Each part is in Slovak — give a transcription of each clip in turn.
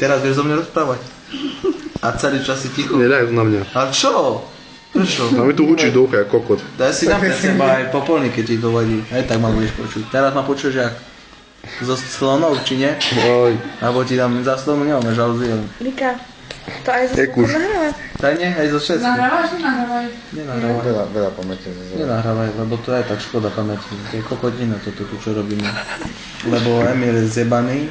Teraz vieš zo mňa rozprávať. A celý čas si ticho. Nedaj to na mňa. Ale čo? Prečo? A my tu učíš do ucha, kokot. Daj si na seba aj popolný, keď ti to vadí. Aj tak ma budeš počuť. Teraz ma počuješ jak? Zo slonou, či nie? Oj. Alebo ti dám za slonu, nemáme žalúzie. Rika, to aj zo Ekuš. spolu nahrávať? Tak nie, aj zo všetkých. Nahrávaš, nenahrávaj. Nenahrávaj. Veľa pamäti. Nenahrávaj, lebo to je tak škoda pamäti. To je kokotina toto tu, čo robíme. Lebo Emil je zjebaný.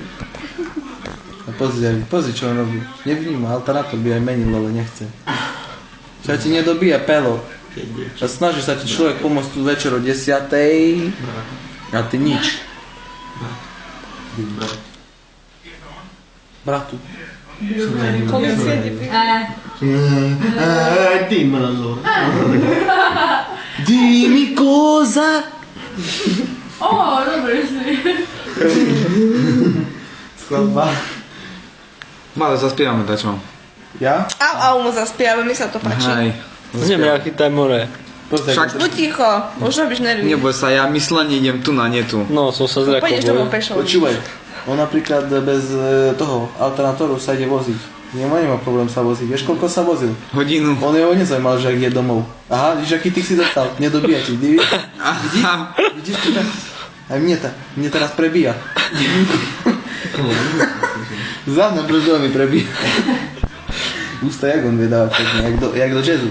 A pozri, čo on robí. Nevníma, alternátor by aj menil, ale nechce. Čo ti nedobíja pelo. A snaží sa ti človek pomôcť tu večer o 10:00 a ty nič. Bratu. Komu siedí? Dimmelo allora. Dimmi cosa? Dobre si. Skladba. Male, zaspievame dačo. Ja? Au, mu zaspievame, mi sa to páči. Hej. Idem ja chytaj more. Však Buď ticho, už robíš nervy. neboj sa, ja myslenie idem tu na netu. No, som sa zrakol. Pôjdeš domov pešo. Počúvaj, on napríklad bez toho alternátoru sa ide voziť. Nemá problém sa voziť. Vieš, koľko sa vozil? Hodinu. On jeho nezaujímal, že ak je domov. Aha, vidíš, aký ty si dostal. Nedobíja ti. Vidíš? Vidíš to tak? Aj mne teraz prebíja. Za mňa brzdou mi prebíja. Ústa, jak on vie dávať pekne, jak do jazzu.